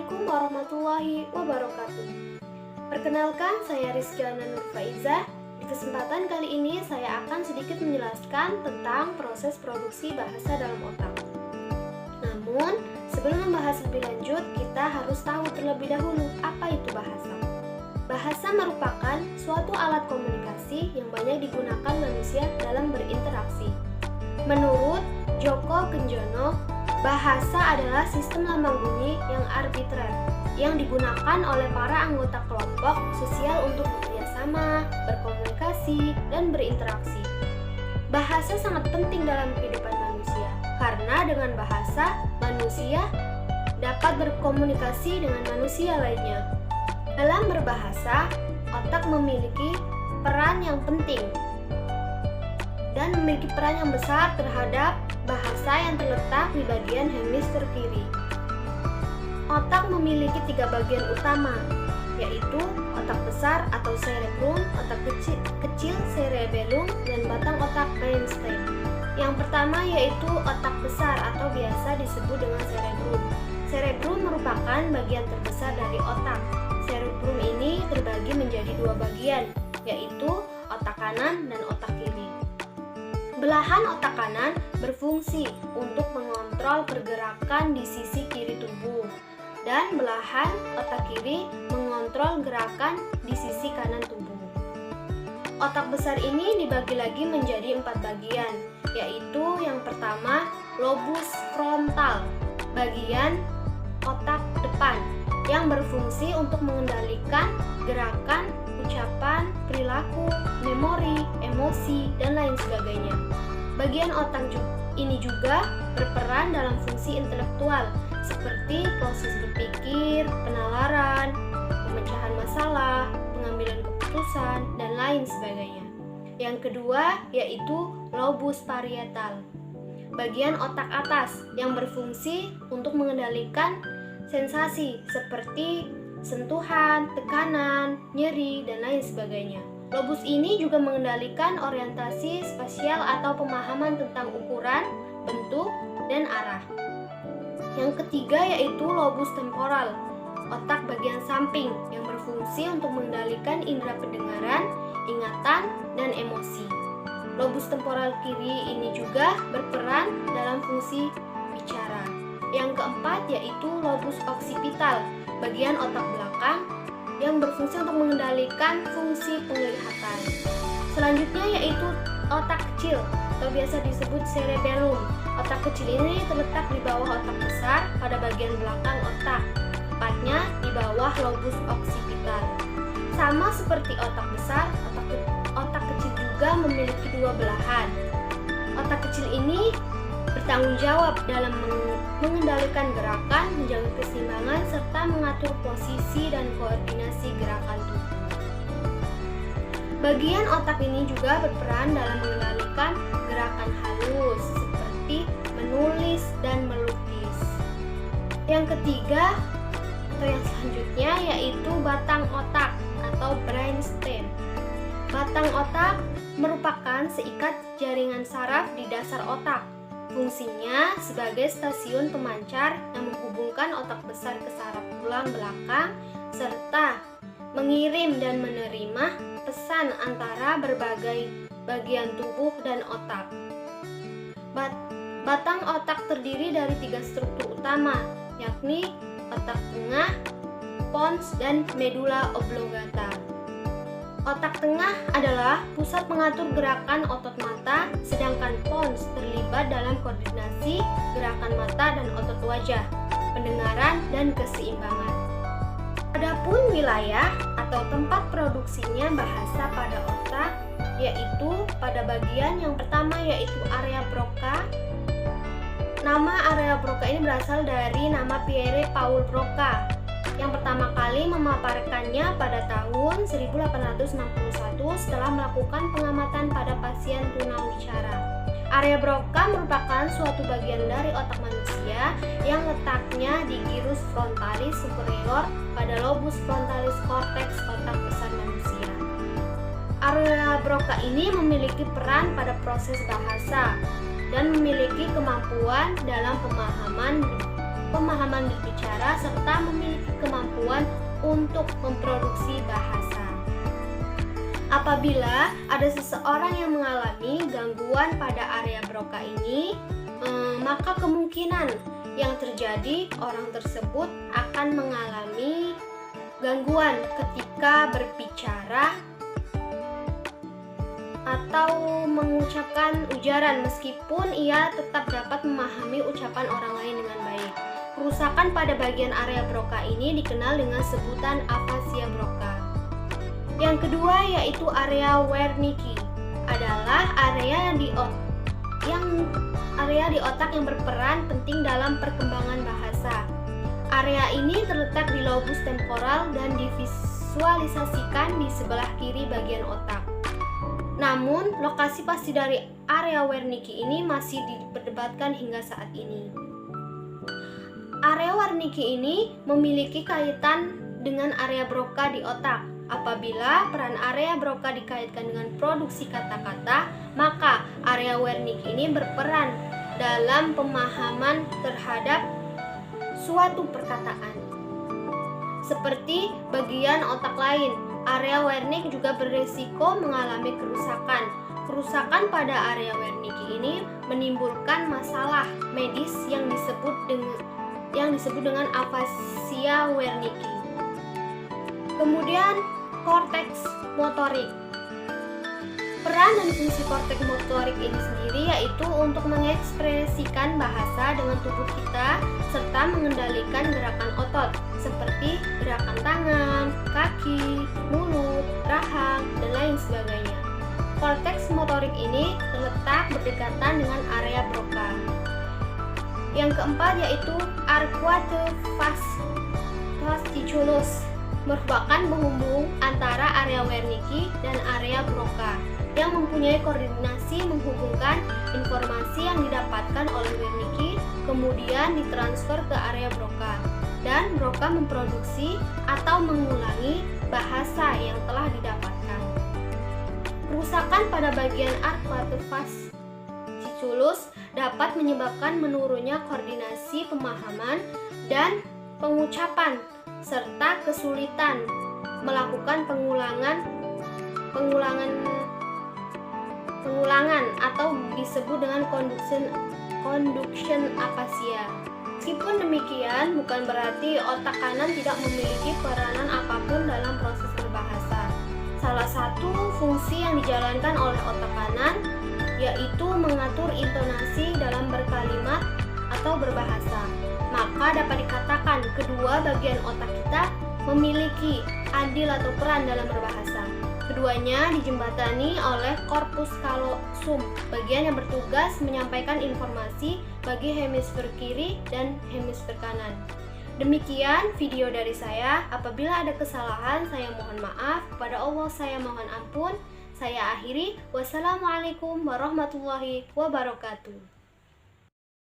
Assalamualaikum warahmatullahi wabarakatuh. Perkenalkan, saya Rizkyana Nurfaiza. Di kesempatan kali ini saya akan sedikit menjelaskan tentang proses produksi bahasa dalam otak. Namun, sebelum membahas lebih lanjut, kita harus tahu terlebih dahulu apa itu bahasa. Bahasa merupakan suatu alat komunikasi yang banyak digunakan manusia dalam berinteraksi. Menurut Joko Kenjono, bahasa adalah sistem lambang bunyi yang arbitrer yang digunakan oleh para anggota kelompok sosial untuk bekerjasama, berkomunikasi, dan berinteraksi. Bahasa sangat penting dalam kehidupan manusia karena dengan bahasa, manusia dapat berkomunikasi dengan manusia lainnya. Dalam berbahasa, otak memiliki peran yang penting dan memiliki peran yang besar terhadap bahasa yang terletak di bagian hemisfer kiri. Otak memiliki 3 bagian utama, yaitu otak besar atau cerebrum, otak kecil cerebellum, dan batang otak brainstem. Yang pertama yaitu otak besar atau biasa disebut dengan cerebrum. Cerebrum merupakan bagian terbesar dari otak. Cerebrum ini terbagi menjadi 2 bagian, yaitu otak kanan dan otak kiri. Belahan otak kanan berfungsi untuk mengontrol pergerakan di sisi kiri tubuh, dan belahan otak kiri mengontrol gerakan di sisi kanan tubuh. Otak besar ini dibagi lagi menjadi 4 bagian, yaitu yang pertama lobus frontal, bagian otak depan yang berfungsi untuk mengendalikan gerakan, ucapan, perilaku, memori, emosi, dan lain sebagainya. Bagian otak ini juga berperan dalam fungsi intelektual seperti proses berpikir, penalaran, pemecahan masalah, pengambilan keputusan, dan lain sebagainya. Yang kedua yaitu lobus parietal, bagian otak atas yang berfungsi untuk mengendalikan sensasi seperti sentuhan, tekanan, nyeri, dan lain sebagainya. Lobus ini juga mengendalikan orientasi spasial atau pemahaman tentang ukuran, bentuk, dan arah. Yang ketiga yaitu lobus temporal, otak bagian samping yang berfungsi untuk mengendalikan indera pendengaran, ingatan, dan emosi. Lobus temporal kiri ini juga berperan dalam fungsi bicara. Yang keempat yaitu lobus occipital, bagian otak belakang yang berfungsi untuk mengendalikan fungsi penglihatan. Selanjutnya yaitu otak kecil atau biasa disebut cerebellum. Otak kecil ini terletak di bawah otak besar pada bagian belakang otak, tepatnya di bawah lobus occipital. Sama seperti otak besar, otak kecil juga memiliki 2 belahan. Otak kecil ini bertanggung jawab dalam mengendalikan gerakan, menjaga keseimbangan, serta mengatur posisi dan koordinasi gerakan tubuh. Bagian otak ini juga berperan dalam mengendalikan gerakan halus seperti menulis dan melukis. Yang ketiga atau yang selanjutnya yaitu batang otak atau brainstem. Batang otak merupakan seikat jaringan saraf di dasar otak. Fungsinya sebagai stasiun pemancar yang menghubungkan otak besar ke saraf tulang belakang serta mengirim dan menerima pesan antara berbagai bagian tubuh dan otak. Batang otak terdiri dari 3 struktur utama, yakni otak tengah, pons, dan medula oblongata. Otak tengah adalah pusat mengatur gerakan otot mata, sedangkan pons terlibat dalam koordinasi gerakan mata dan otot wajah, pendengaran, dan keseimbangan. Adapun wilayah atau tempat produksinya bahasa pada otak yaitu pada bagian yang pertama yaitu area Broca. Nama area Broca ini berasal dari nama Pierre Paul Broca yang pertama kali memaparkannya pada tahun 1861 setelah melakukan pengamatan pada pasien tunawicara. Area Broca merupakan suatu bagian dari otak manusia yang letaknya di gyrus frontalis superior pada lobus frontalis cortex otak besar manusia. Area Broca ini memiliki peran pada proses bahasa dan memiliki kemampuan dalam pemahaman berbicara serta memiliki untuk memproduksi bahasa. Apabila ada seseorang yang mengalami gangguan pada area Broca ini, maka kemungkinan yang terjadi orang tersebut akan mengalami gangguan ketika berbicara atau mengucapkan ujaran meskipun ia tetap dapat memahami ucapan orang lain dengan baik. Kerusakan pada bagian area Broca ini dikenal dengan sebutan afasia Broca. Yang kedua yaitu area Wernicke, adalah area di otak yang berperan penting dalam perkembangan bahasa. Area ini terletak di lobus temporal dan divisualisasikan di sebelah kiri bagian otak. Namun, lokasi pasti dari area Wernicke ini masih diperdebatkan hingga saat ini. Area Wernicke ini memiliki kaitan dengan area Broca di otak. Apabila peran area Broca dikaitkan dengan produksi kata-kata, maka area Wernicke ini berperan dalam pemahaman terhadap suatu perkataan. Seperti bagian otak lain, area Wernicke juga berisiko mengalami kerusakan. Kerusakan pada area Wernicke ini menimbulkan masalah medis yang disebut dengan afasia Wernicke. Kemudian korteks motorik. Peran dan fungsi korteks motorik ini sendiri yaitu untuk mengekspresikan bahasa dengan tubuh kita serta mengendalikan gerakan otot seperti gerakan tangan, kaki, mulut, rahang, dan lain sebagainya. Korteks motorik ini terletak berdekatan dengan area Broca. Yang keempat yaitu arcuate fasciculus, merupakan penghubung antara area Wernicke dan area Broca yang mempunyai koordinasi menghubungkan informasi yang didapatkan oleh Wernicke kemudian ditransfer ke area Broca, dan Broca memproduksi atau mengulangi bahasa yang telah didapatkan. Kerusakan pada bagian arcuate fasciculus dapat menyebabkan menurunnya koordinasi pemahaman dan pengucapan serta kesulitan melakukan pengulangan atau disebut dengan conduction aphasia. Meskipun demikian, bukan berarti otak kanan tidak memiliki peranan apapun dalam proses berbahasa. Salah satu fungsi yang dijalankan oleh otak kanan yaitu mengatur intonasi dalam berkalimat atau berbahasa. Maka dapat dikatakan kedua bagian otak kita memiliki andil atau peran dalam berbahasa. Keduanya dijembatani oleh corpus callosum, bagian yang bertugas menyampaikan informasi bagi hemisfer kiri dan hemisfer kanan. Demikian video dari saya. Apabila ada kesalahan, saya mohon maaf. Kepada Allah saya mohon ampun. Saya akhiri. Wassalamualaikum warahmatullahi wabarakatuh.